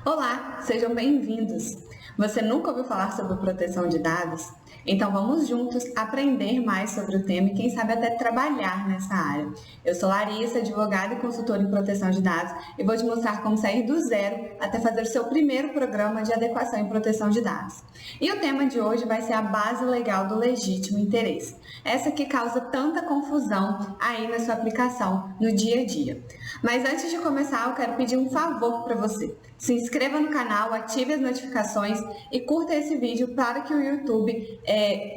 Olá, sejam bem-vindos! Você nunca ouviu falar sobre proteção de dados? Então vamos juntos aprender mais sobre o tema e quem sabe até trabalhar nessa área. Eu sou Larissa, advogada e consultora em proteção de dados e vou te mostrar como sair do zero até fazer o seu primeiro programa de adequação em proteção de dados. E o tema de hoje vai ser a base legal do legítimo interesse. Essa que causa tanta confusão aí na sua aplicação no dia a dia. Mas antes de começar, eu quero pedir um favor para você. Se inscreva no canal, ative as notificações e curta esse vídeo para que o YouTube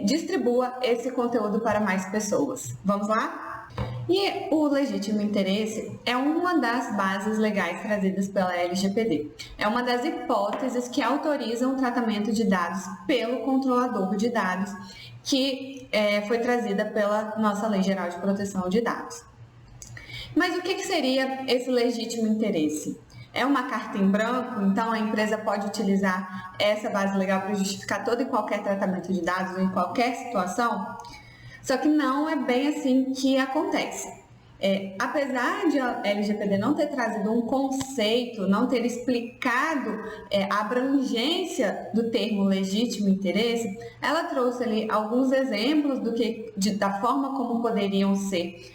distribua esse conteúdo para mais pessoas. Vamos lá? E o legítimo interesse é uma das bases legais trazidas pela LGPD. É uma das hipóteses que autorizam o tratamento de dados pelo controlador de dados, que foi trazida pela nossa Lei Geral de Proteção de Dados. Mas o que seria esse legítimo interesse? É uma carta em branco, então a empresa pode utilizar essa base legal para justificar todo e qualquer tratamento de dados ou em qualquer situação? Só que não é bem assim que acontece. Apesar de a LGPD não ter trazido um conceito, não ter explicado a abrangência do termo legítimo interesse, ela trouxe ali alguns exemplos da forma como poderiam ser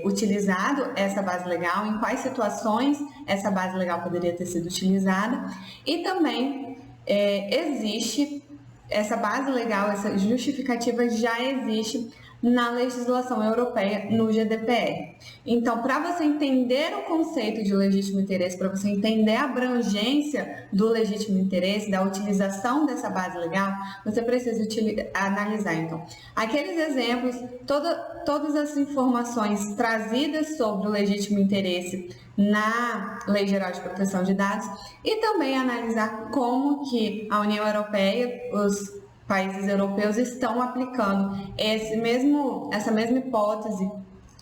utilizado essa base legal, em quais situações essa base legal poderia ter sido utilizada, e também existe essa base legal, essa justificativa já existe na legislação europeia, no GDPR. Então, para você entender o conceito de legítimo interesse, para você entender a abrangência do legítimo interesse, da utilização dessa base legal, você precisa analisar, então, aqueles exemplos, todas as informações trazidas sobre o legítimo interesse na Lei Geral de Proteção de Dados e também analisar como que a União Europeia, os países europeus estão aplicando essa mesma hipótese,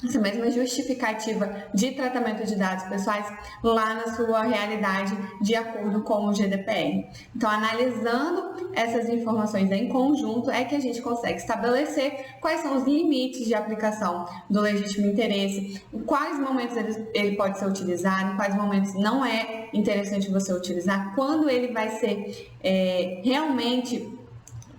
essa mesma justificativa de tratamento de dados pessoais lá na sua realidade de acordo com o GDPR. Então, analisando essas informações em conjunto é que a gente consegue estabelecer quais são os limites de aplicação do legítimo interesse, em quais momentos ele pode ser utilizado, em quais momentos não é interessante você utilizar, quando ele vai ser realmente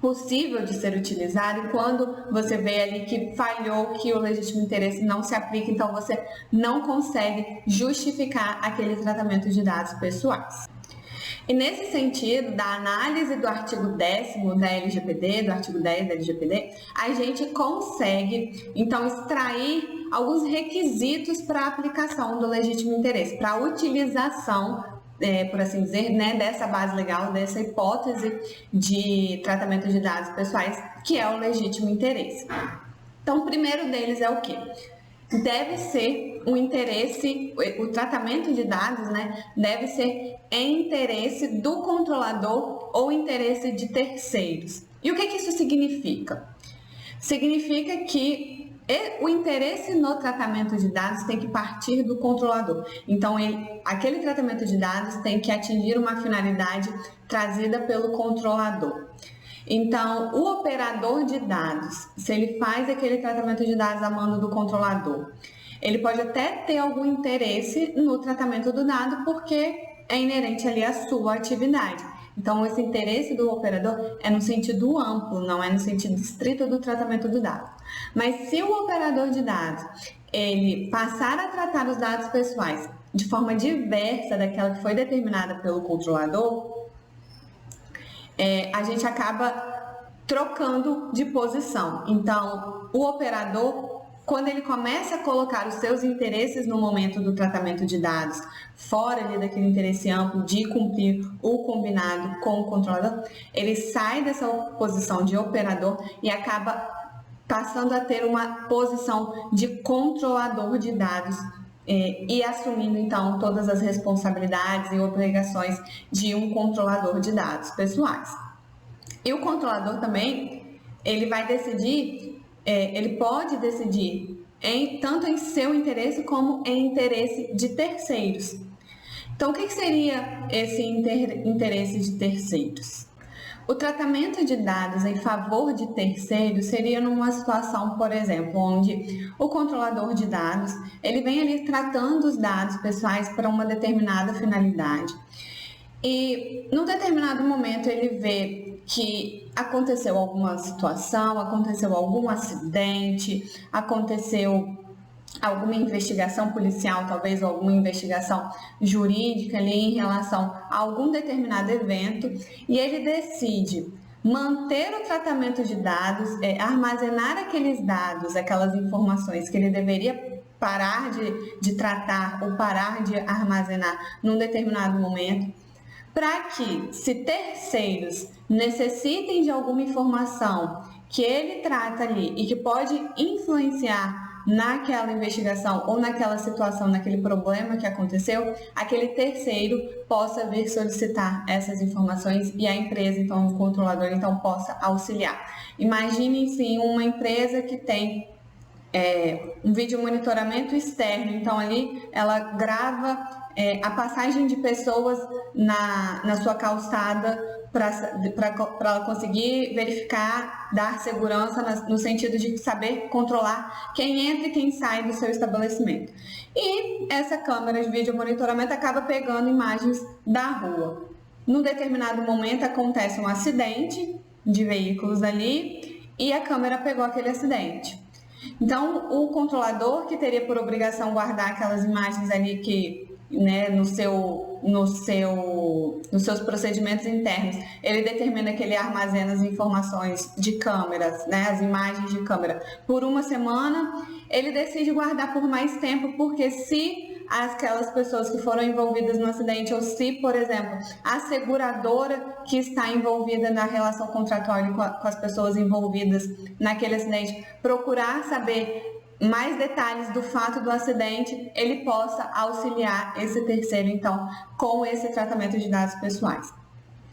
possível de ser utilizado e quando você vê ali que falhou, que o legítimo interesse não se aplica, então você não consegue justificar aquele tratamento de dados pessoais. E nesse sentido, da análise do artigo 10º da LGPD, do artigo 10 da LGPD, a gente consegue, então, extrair alguns requisitos para a aplicação do legítimo interesse, para a utilização por assim dizer, dessa base legal, dessa hipótese de tratamento de dados pessoais, que é o legítimo interesse. Então, o primeiro deles é o quê? Deve ser o interesse, o tratamento de dados, deve ser em interesse do controlador ou interesse de terceiros. E o que isso significa? Significa que o interesse no tratamento de dados tem que partir do controlador. Então, aquele tratamento de dados tem que atingir uma finalidade trazida pelo controlador. Então, o operador de dados, se ele faz aquele tratamento de dados a mando do controlador, ele pode até ter algum interesse no tratamento do dado porque é inerente ali à sua atividade. Então, esse interesse do operador é no sentido amplo, não é no sentido estrito do tratamento do dado. Mas se o operador de dados ele passar a tratar os dados pessoais de forma diversa daquela que foi determinada pelo controlador, a gente acaba trocando de posição. Então, o operador, quando ele começa a colocar os seus interesses no momento do tratamento de dados, fora ali daquele interesse amplo de cumprir o combinado com o controlador, ele sai dessa posição de operador e acaba passando a ter uma posição de controlador de dados e assumindo então todas as responsabilidades e obrigações de um controlador de dados pessoais. E o controlador também, ele vai decidir, ele pode decidir tanto em seu interesse como em interesse de terceiros. Então, o que seria esse interesse de terceiros? O tratamento de dados em favor de terceiros seria numa situação, por exemplo, onde o controlador de dados, ele vem ali tratando os dados pessoais para uma determinada finalidade. e num determinado momento ele vê que aconteceu alguma situação, aconteceu algum acidente, aconteceu alguma investigação policial, talvez alguma investigação jurídica ali em relação a algum determinado evento, e ele decide manter o tratamento de dados, armazenar aqueles dados, aquelas informações que ele deveria parar de tratar ou parar de armazenar num determinado momento, para que, se terceiros necessitem de alguma informação que ele trata ali e que pode influenciar naquela investigação ou naquela situação, naquele problema que aconteceu, aquele terceiro possa vir solicitar essas informações e a empresa, então o controlador, então possa auxiliar. Imaginem sim uma empresa que tem um vídeo monitoramento externo, então ali ela grava a passagem de pessoas na sua calçada para ela conseguir verificar, dar segurança no sentido de saber controlar quem entra e quem sai do seu estabelecimento. E essa câmera de vídeo monitoramento acaba pegando imagens da rua. Num determinado momento acontece um acidente de veículos ali e a câmera pegou aquele acidente. Então, o controlador, que teria por obrigação guardar aquelas imagens ali que, né, nos seus procedimentos internos, ele determina que ele armazena as informações de câmeras, né, as imagens de câmera, por uma semana. Ele decide guardar por mais tempo, porque se aquelas pessoas que foram envolvidas no acidente, ou se, por exemplo, a seguradora que está envolvida na relação contratual com as pessoas envolvidas naquele acidente, procurar saber mais detalhes do fato do acidente, ele possa auxiliar esse terceiro, então, com esse tratamento de dados pessoais.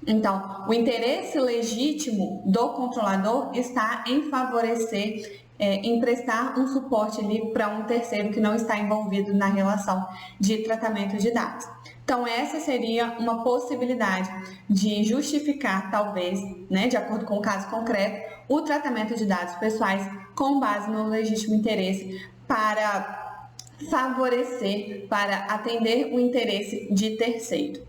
Então, o interesse legítimo do controlador está em favorecer, em prestar um suporte ali para um terceiro que não está envolvido na relação de tratamento de dados. Então, essa seria uma possibilidade de justificar, talvez, né, de acordo com o caso concreto, o tratamento de dados pessoais com base no legítimo interesse para favorecer, para atender o interesse de terceiro.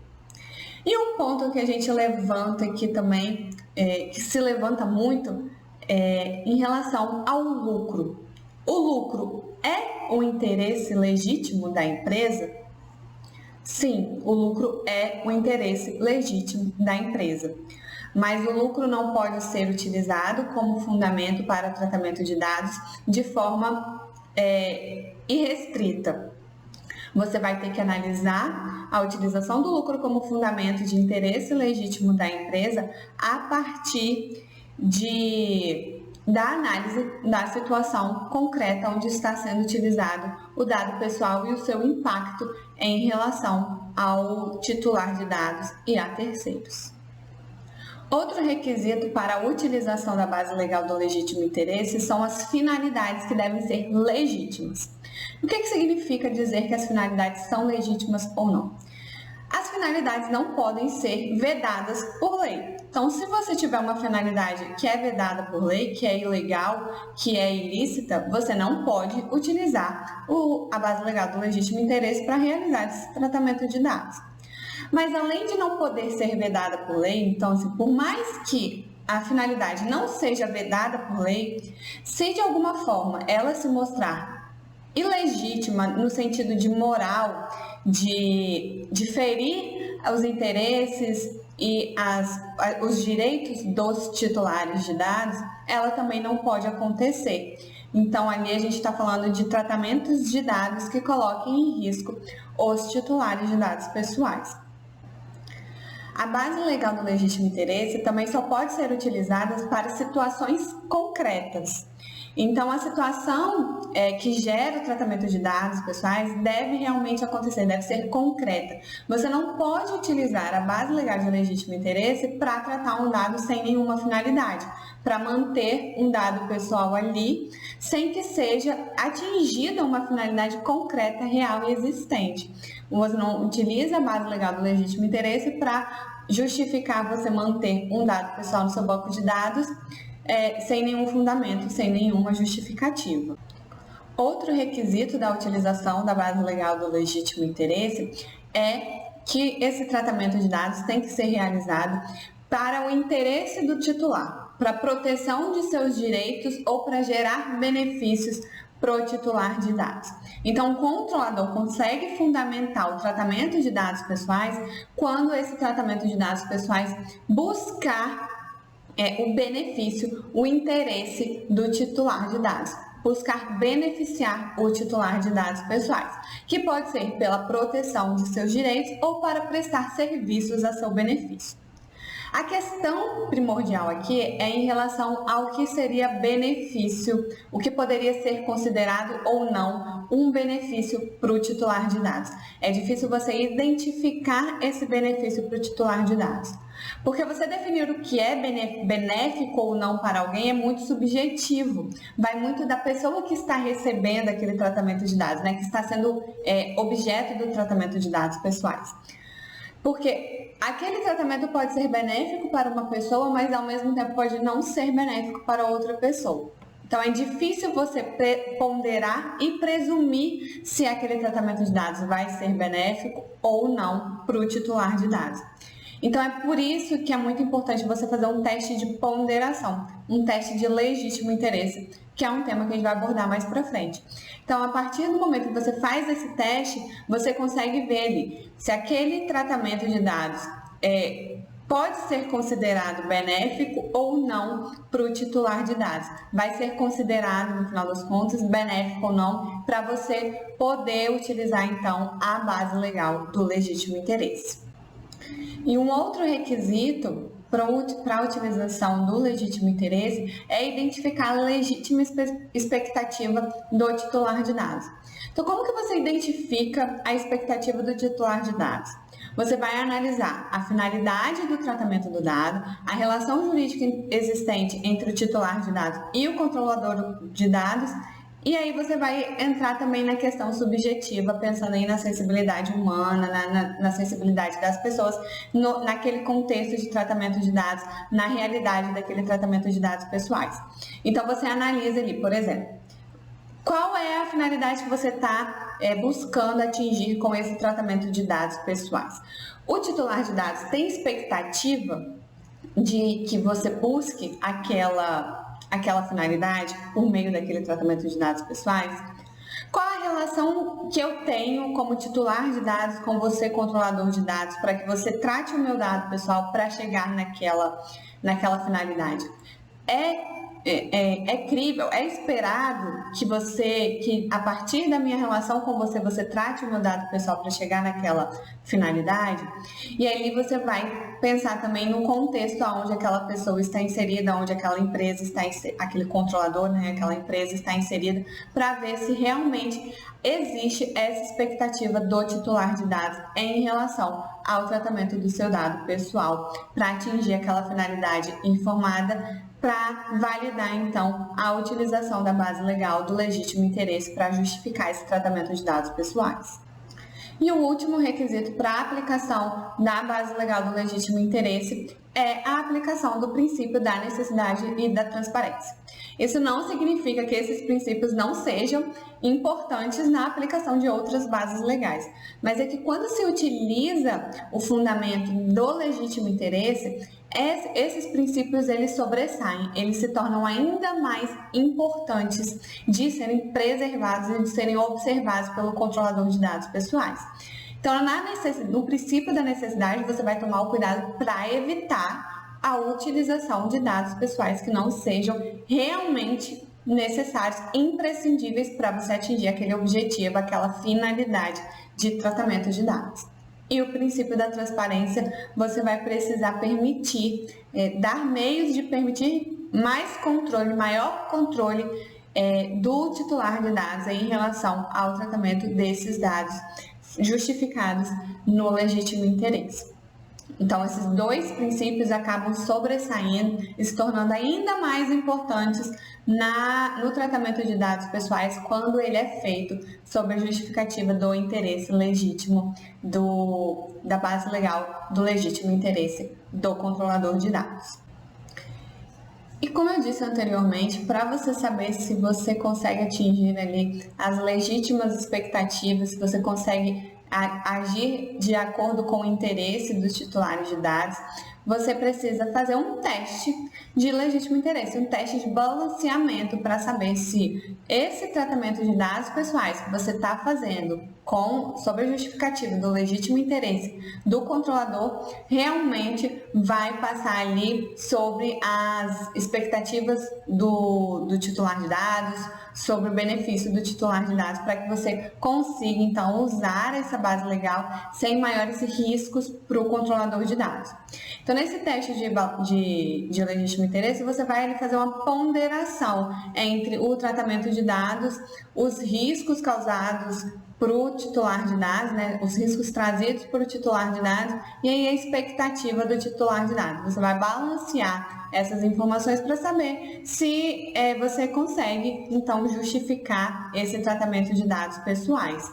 E um ponto que a gente levanta aqui também, que se levanta muito, em relação ao lucro. O lucro é o interesse legítimo da empresa? Sim, o lucro é o interesse legítimo da empresa. Mas o lucro não pode ser utilizado como fundamento para o tratamento de dados de forma irrestrita. Você vai ter que analisar a utilização do lucro como fundamento de interesse legítimo da empresa a partir da análise da situação concreta onde está sendo utilizado o dado pessoal e o seu impacto em relação ao titular de dados e a terceiros. Outro requisito para a utilização da base legal do legítimo interesse são as finalidades que devem ser legítimas. O que significa dizer que as finalidades são legítimas ou não? As finalidades não podem ser vedadas por lei. Então, se você tiver uma finalidade que é vedada por lei, que é ilegal, que é ilícita, você não pode utilizar a base legal do legítimo interesse para realizar esse tratamento de dados. Mas, além de não poder ser vedada por lei, então, assim, por mais que a finalidade não seja vedada por lei, se de alguma forma ela se mostrar ilegítima no sentido de moral, de ferir os interesses e os direitos dos titulares de dados, ela também não pode acontecer. Então, ali a gente está falando de tratamentos de dados que coloquem em risco os titulares de dados pessoais. A base legal do legítimo interesse também só pode ser utilizada para situações concretas. Então, a situação que gera o tratamento de dados pessoais deve realmente acontecer, deve ser concreta. Você não pode utilizar a base legal de legítimo interesse para tratar um dado sem nenhuma finalidade, para manter um dado pessoal ali, sem que seja atingida uma finalidade concreta, real e existente. Você não utiliza a base legal do legítimo interesse para justificar você manter um dado pessoal no seu banco de dados sem nenhum fundamento, sem nenhuma justificativa. Outro requisito da utilização da base legal do legítimo interesse é que esse tratamento de dados tem que ser realizado para o interesse do titular, para a proteção de seus direitos ou para gerar benefícios para o titular de dados. Então, o controlador consegue fundamentar o tratamento de dados pessoais quando esse tratamento de dados pessoais buscar o benefício, o interesse do titular de dados. Buscar beneficiar o titular de dados pessoais, que pode ser pela proteção de seus direitos ou para prestar serviços a seu benefício. A questão primordial aqui é em relação ao que seria benefício, o que poderia ser considerado ou não um benefício para o titular de dados. É difícil você identificar esse benefício para o titular de dados, porque você definir o que é benéfico ou não para alguém é muito subjetivo, vai muito da pessoa que está recebendo aquele tratamento de dados, né, que está sendo objeto do tratamento de dados pessoais. Porque aquele tratamento pode ser benéfico para uma pessoa, mas ao mesmo tempo pode não ser benéfico para outra pessoa. Então é difícil você ponderar e presumir se aquele tratamento de dados vai ser benéfico ou não para o titular de dados. Então é por isso que é muito importante você fazer um teste de ponderação, um teste de legítimo interesse, que é um tema que a gente vai abordar mais para frente. Então, a partir do momento que você faz esse teste, você consegue ver ali se aquele tratamento de dados pode ser considerado benéfico ou não para o titular de dados. Vai ser considerado, no final das contas, benéfico ou não, para você poder utilizar, então, a base legal do legítimo interesse. E um outro requisito para a utilização do legítimo interesse é identificar a legítima expectativa do titular de dados. Então, como que você identifica a expectativa do titular de dados? Você vai analisar a finalidade do tratamento do dado, a relação jurídica existente entre o titular de dados e o controlador de dados, e aí você vai entrar também na questão subjetiva, pensando aí na sensibilidade humana, na sensibilidade das pessoas, naquele contexto de tratamento de dados, na realidade daquele tratamento de dados pessoais. Então você analisa ali, por exemplo, qual é a finalidade que você está buscando atingir com esse tratamento de dados pessoais? O titular de dados tem expectativa de que você busque aquela finalidade por meio daquele tratamento de dados pessoais? Qual a relação que eu tenho como titular de dados com você, controlador de dados, para que você trate o meu dado pessoal para chegar naquela finalidade? É crível, é esperado que a partir da minha relação com você trate o meu dado pessoal para chegar naquela finalidade? E aí você vai pensar também no contexto onde aquela pessoa está inserida, onde aquela empresa está inserida, aquele controlador, né, aquela empresa está inserida, para ver se realmente existe essa expectativa do titular de dados em relação ao tratamento do seu dado pessoal, para atingir aquela finalidade informada, para validar, então, a utilização da base legal do legítimo interesse para justificar esse tratamento de dados pessoais. E o último requisito para a aplicação da base legal do legítimo interesse é a aplicação do princípio da necessidade e da transparência. Isso não significa que esses princípios não sejam importantes na aplicação de outras bases legais, mas é que quando se utiliza o fundamento do legítimo interesse, esses princípios eles sobressaem, eles se tornam ainda mais importantes de serem preservados e de serem observados pelo controlador de dados pessoais. Então, no princípio da necessidade, você vai tomar o cuidado para evitar a utilização de dados pessoais que não sejam realmente necessários, imprescindíveis para você atingir aquele objetivo, aquela finalidade de tratamento de dados. E o princípio da transparência, você vai precisar permitir, dar meios de permitir mais controle, maior controle do titular de dados em relação ao tratamento desses dados justificados no legítimo interesse. Então, esses dois princípios acabam sobressaindo e se tornando ainda mais importantes no tratamento de dados pessoais quando ele é feito sob a justificativa do interesse legítimo da base legal do legítimo interesse do controlador de dados. E como eu disse anteriormente, para você saber se você consegue atingir ali as legítimas expectativas, se você consegue agir de acordo com o interesse dos titulares de dados, você precisa fazer um teste de legítimo interesse, um teste de balanceamento para saber se esse tratamento de dados pessoais que você está fazendo sob a justificativa do legítimo interesse do controlador realmente vai passar ali sobre as expectativas do titular de dados, sobre o benefício do titular de dados, para que você consiga então usar essa base legal sem maiores riscos para o controlador de dados. Então, nesse teste de legítimo interesse, você vai fazer uma ponderação entre o tratamento de dados, os riscos causados para o titular de dados, né, os riscos trazidos para o titular de dados e aí a expectativa do titular de dados. Você vai balancear essas informações para saber se você consegue, então, justificar esse tratamento de dados pessoais.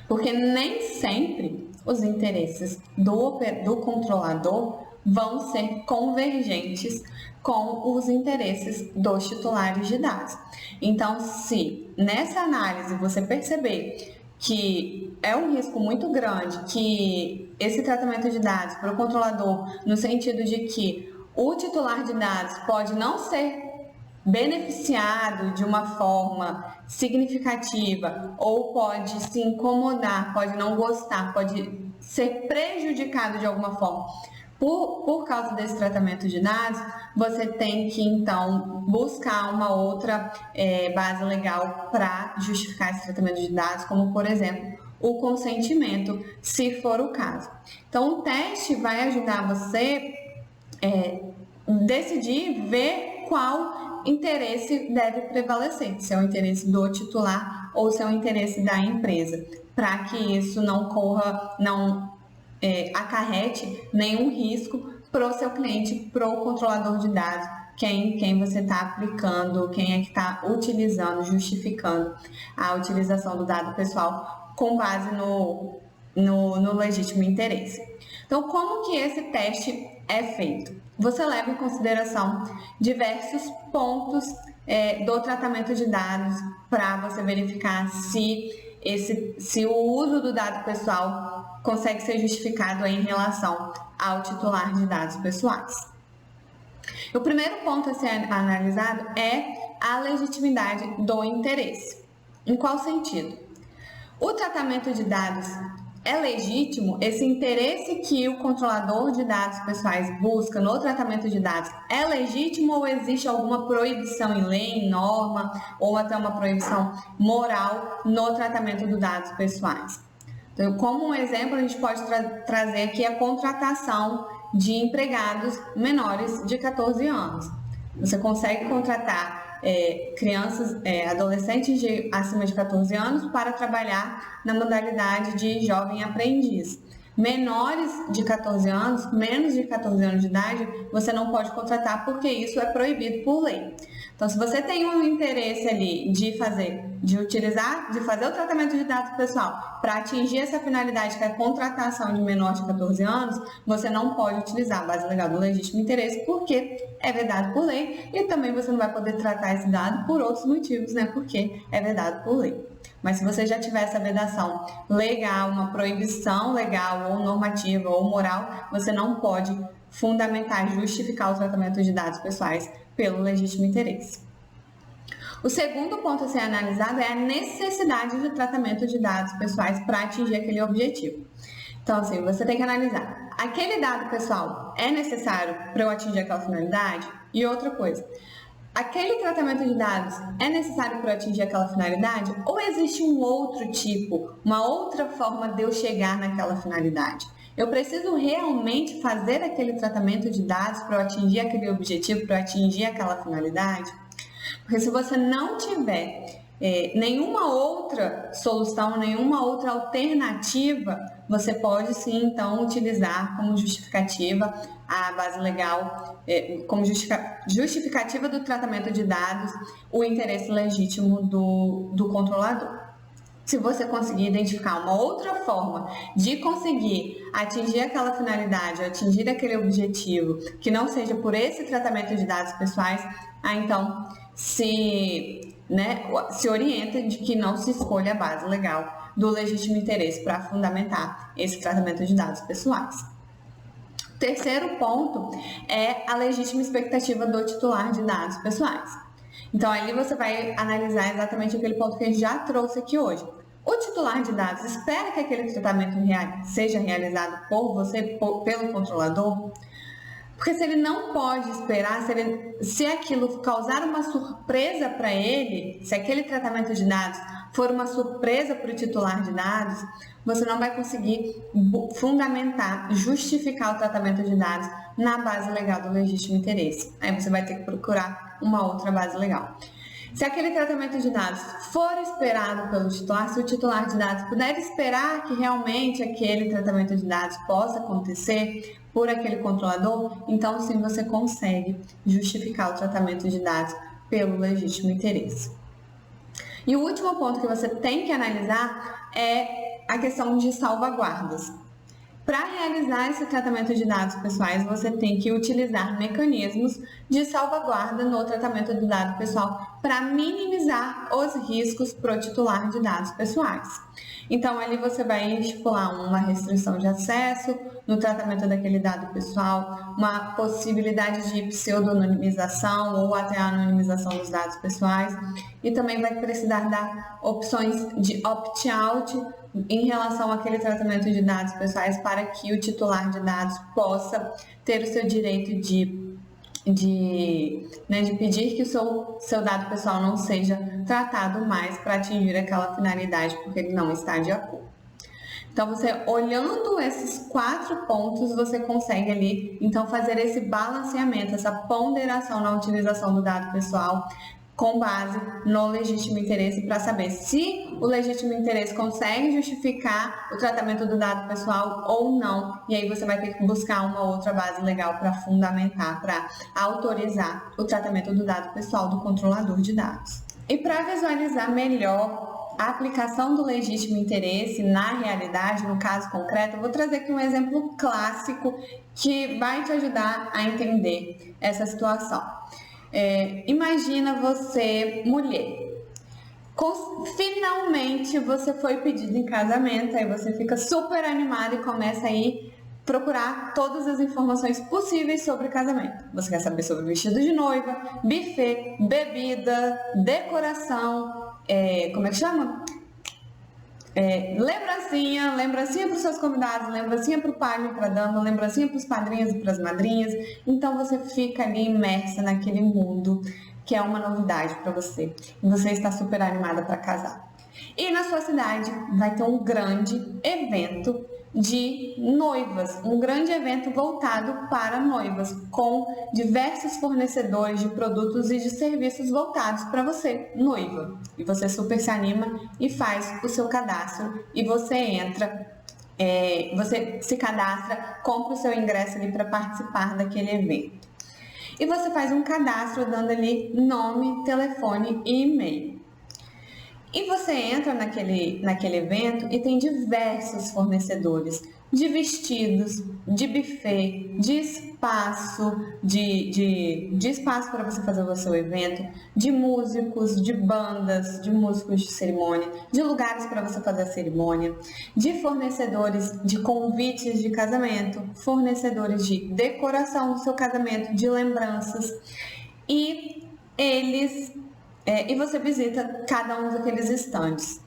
Porque nem sempre os interesses do controlador vão ser convergentes com os interesses dos titulares de dados. Então, se nessa análise você perceber que é um risco muito grande que esse tratamento de dados para o controlador, no sentido de que o titular de dados pode não ser beneficiado de uma forma significativa ou pode se incomodar, pode não gostar, pode ser prejudicado de alguma forma por causa desse tratamento de dados, você tem que então buscar uma outra base legal para justificar esse tratamento de dados, como por exemplo o consentimento, se for o caso. Então o teste vai ajudar você decidir, ver qual interesse deve prevalecer, se é o interesse do titular ou se é o interesse da empresa, para que isso não acarrete nenhum risco para o seu cliente, para o controlador de dados, quem você está aplicando, quem é que está utilizando, justificando a utilização do dado pessoal com base no legítimo interesse. Então, como que esse teste é feito? Você leva em consideração diversos pontos do tratamento de dados para você verificar se o uso do dado pessoal consegue ser justificado em relação ao titular de dados pessoais. O primeiro ponto a ser analisado é a legitimidade do interesse. Em qual sentido? O tratamento de dados é legítimo? Esse interesse que o controlador de dados pessoais busca no tratamento de dados é legítimo ou existe alguma proibição em lei, em norma, ou até uma proibição moral no tratamento dos dados pessoais? Então, como um exemplo, a gente pode trazer aqui a contratação de empregados menores de 14 anos. Você consegue contratar crianças, adolescentes acima de 14 anos para trabalhar na modalidade de jovem aprendiz. Menores de 14 anos, menos de 14 anos de idade, você não pode contratar porque isso é proibido por lei. Então, se você tem um interesse ali de fazer o tratamento de dados pessoal para atingir essa finalidade que é a contratação de menor de 14 anos, você não pode utilizar a base legal do legítimo interesse porque é vedado por lei e também você não vai poder tratar esse dado por outros motivos, né? Porque é vedado por lei. Mas se você já tiver essa vedação legal, uma proibição legal ou normativa ou moral, você não pode fundamentar, justificar o tratamento de dados pessoais pelo legítimo interesse. O segundo ponto a ser analisado é a necessidade de tratamento de dados pessoais para atingir aquele objetivo. Então, assim, você tem que analisar, aquele dado pessoal é necessário para eu atingir aquela finalidade? E outra coisa, aquele tratamento de dados é necessário para eu atingir aquela finalidade? Ou existe um outro tipo, uma outra forma de eu chegar naquela finalidade? Eu preciso realmente fazer aquele tratamento de dados para eu atingir aquele objetivo, para eu atingir aquela finalidade? Porque se você não tiver nenhuma outra solução, nenhuma outra alternativa, você pode sim, então, utilizar como justificativa a base legal, como justificativa do tratamento de dados, o interesse legítimo do controlador. Se você conseguir identificar uma outra forma de conseguir atingir aquela finalidade, atingir aquele objetivo, que não seja por esse tratamento de dados pessoais, então se orienta de que não se escolha a base legal do legítimo interesse para fundamentar esse tratamento de dados pessoais. Terceiro ponto é a legítima expectativa do titular de dados pessoais. Então, ali você vai analisar exatamente aquele ponto que a gente já trouxe aqui hoje. O titular de dados espera que aquele tratamento seja realizado por você, pelo controlador? Porque se ele não pode esperar, se aquilo causar uma surpresa para ele, se aquele tratamento de dados for uma surpresa para o titular de dados, você não vai conseguir fundamentar, justificar o tratamento de dados na base legal do legítimo interesse. Aí você vai ter que procurar uma outra base legal. Se aquele tratamento de dados for esperado pelo titular, se o titular de dados puder esperar que realmente aquele tratamento de dados possa acontecer por aquele controlador, então sim você consegue justificar o tratamento de dados pelo legítimo interesse. E o último ponto que você tem que analisar é a questão de salvaguardas. Para realizar esse tratamento de dados pessoais, você tem que utilizar mecanismos de salvaguarda no tratamento do dado pessoal para minimizar os riscos para o titular de dados pessoais. Então, ali você vai estipular uma restrição de acesso no tratamento daquele dado pessoal, uma possibilidade de pseudonimização ou até a anonimização dos dados pessoais, e também vai precisar dar opções de opt-out em relação àquele tratamento de dados pessoais para que o titular de dados possa ter o seu direito de pedir que o seu dado pessoal não seja tratado mais para atingir aquela finalidade, porque ele não está de acordo. Então, você olhando esses 4 pontos, você consegue ali, então, fazer esse balanceamento, essa ponderação na utilização do dado pessoal com base no legítimo interesse, para saber se o legítimo interesse consegue justificar o tratamento do dado pessoal ou não. E aí você vai ter que buscar uma outra base legal para fundamentar, para autorizar o tratamento do dado pessoal do controlador de dados. E para visualizar melhor a aplicação do legítimo interesse na realidade, no caso concreto, eu vou trazer aqui um exemplo clássico que vai te ajudar a entender essa situação. Imagina você, mulher, finalmente você foi pedido em casamento, aí você fica super animada e começa aí procurar todas as informações possíveis sobre casamento. Você quer saber sobre vestido de noiva, buffet, bebida, decoração, como é que chama? Lembrancinha para os seus convidados, lembrancinha para o pai e para a dama, lembrancinha para os padrinhos e para as madrinhas. Então você fica ali imersa naquele mundo que é uma novidade para você e você está super animada para casar. E na sua cidade vai ter um grande evento de noivas, um grande evento voltado para noivas, com diversos fornecedores de produtos e de serviços voltados para você, noiva. E você super se anima e faz o seu cadastro e você entra, você se cadastra, compra o seu ingresso ali para participar daquele evento. E você faz um cadastro dando ali nome, telefone e e-mail. E você entra naquele evento e tem diversos fornecedores de vestidos, de buffet, de espaço, de espaço para você fazer o seu evento, de músicos, de bandas, de músicos de cerimônia, de lugares para você fazer a cerimônia, de fornecedores de convites de casamento, fornecedores de decoração do seu casamento, de lembranças, e você visita cada um daqueles estandes.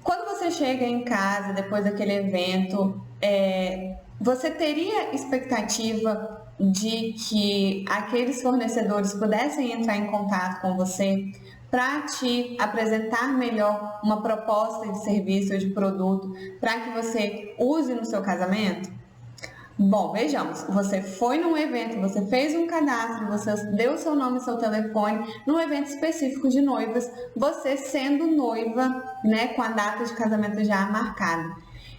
Quando você chega em casa depois daquele evento, você teria expectativa de que aqueles fornecedores pudessem entrar em contato com você para te apresentar melhor uma proposta de serviço ou de produto para que você use no seu casamento? Bom, vejamos, você foi num evento, você fez um cadastro, você deu seu nome e seu telefone num evento específico de noivas, você sendo noiva, né, com a data de casamento já marcada.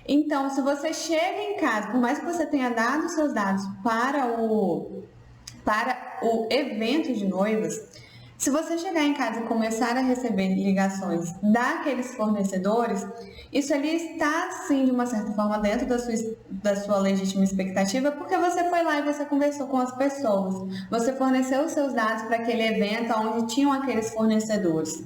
Então, se você chega em casa, por mais que você tenha dado seus dados para o evento de noivas, Se você chegar em casa e começar a receber ligações daqueles fornecedores, isso ali está, sim, de uma certa forma, dentro da sua legítima expectativa, porque você foi lá e você conversou com as pessoas. Você forneceu os seus dados para aquele evento onde tinham aqueles fornecedores.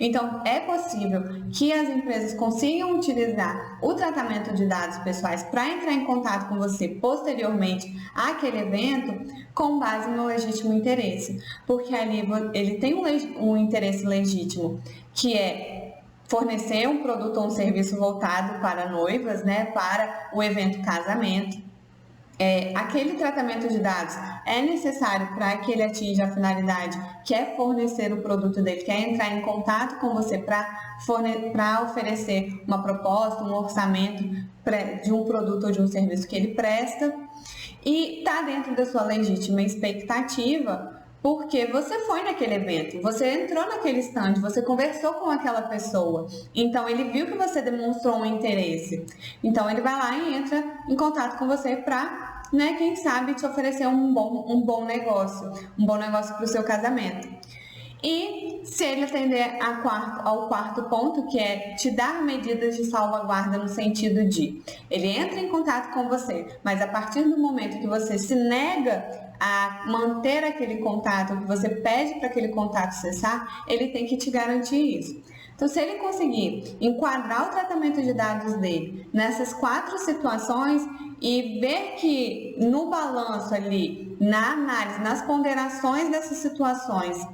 Então, é possível que as empresas consigam utilizar o tratamento de dados pessoais para entrar em contato com você posteriormente àquele evento com base no legítimo interesse, porque ali ele tem um interesse legítimo, que é fornecer um produto ou um serviço voltado para noivas, né, para o evento casamento. Aquele tratamento de dados é necessário para que ele atinja a finalidade, que é fornecer o produto dele, que é entrar em contato com você para oferecer uma proposta, um orçamento de um produto ou de um serviço que ele presta, e está dentro da sua legítima expectativa, porque você foi naquele evento, você entrou naquele stand, você conversou com aquela pessoa, então ele viu que você demonstrou um interesse, então ele vai lá e entra em contato com você para, né, quem sabe te oferecer um bom negócio para o seu casamento. E se ele atender ao quarto ponto, que é te dar medidas de salvaguarda no sentido de ele entra em contato com você, mas a partir do momento que você se nega a manter aquele contato, que você pede para aquele contato cessar, ele tem que te garantir isso. Então, se ele conseguir enquadrar o tratamento de dados dele nessas 4 situações e ver que no balanço ali, na análise, nas ponderações dessas situações,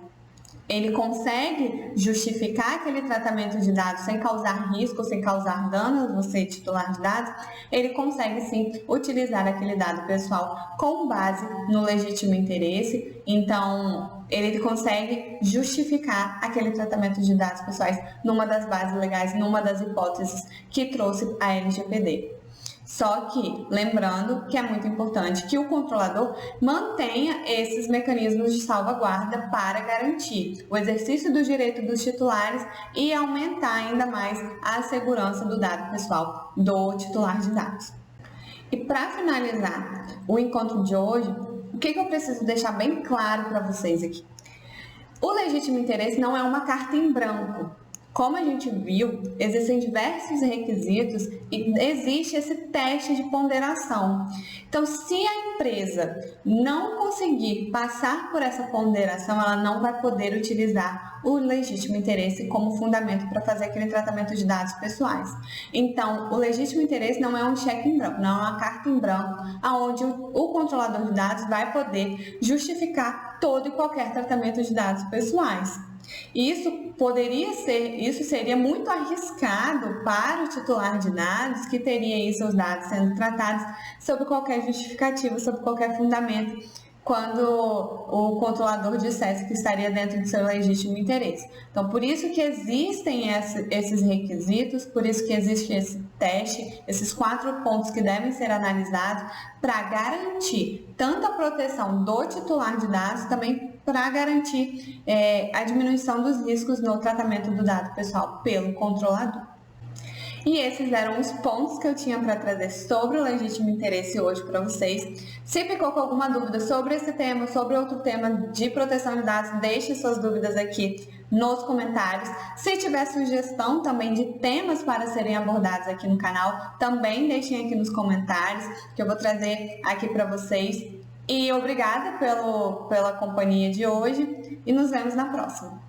ele consegue justificar aquele tratamento de dados sem causar risco, sem causar dano a você, titular de dados, ele consegue sim utilizar aquele dado pessoal com base no legítimo interesse. Então, ele consegue justificar aquele tratamento de dados pessoais numa das bases legais, numa das hipóteses que trouxe a LGPD. Só que, lembrando que é muito importante que o controlador mantenha esses mecanismos de salvaguarda para garantir o exercício do direito dos titulares e aumentar ainda mais a segurança do dado pessoal do titular de dados. E para finalizar o encontro de hoje, o que eu preciso deixar bem claro para vocês aqui? O legítimo interesse não é uma carta em branco. Como a gente viu, existem diversos requisitos e existe esse teste de ponderação. Então, se a empresa não conseguir passar por essa ponderação, ela não vai poder utilizar o legítimo interesse como fundamento para fazer aquele tratamento de dados pessoais. Então, o legítimo interesse não é um cheque em branco, não é uma carta em branco, onde o controlador de dados vai poder justificar todo e qualquer tratamento de dados pessoais. Isso seria muito arriscado para o titular de dados, que teria aí seus dados sendo tratados sob qualquer justificativa, sob qualquer fundamento, quando o controlador dissesse que estaria dentro do seu legítimo interesse. Então, por isso que existem esses requisitos, por isso que existe esse teste, esses 4 pontos que devem ser analisados para garantir tanto a proteção do titular de dados, também para garantir a diminuição dos riscos no tratamento do dado pessoal pelo controlador. E esses eram os pontos que eu tinha para trazer sobre o legítimo interesse hoje para vocês. Se ficou com alguma dúvida sobre esse tema, sobre outro tema de proteção de dados, deixe suas dúvidas aqui nos comentários. Se tiver sugestão também de temas para serem abordados aqui no canal, também deixem aqui nos comentários, que eu vou trazer aqui para vocês. E obrigada pela companhia de hoje e nos vemos na próxima.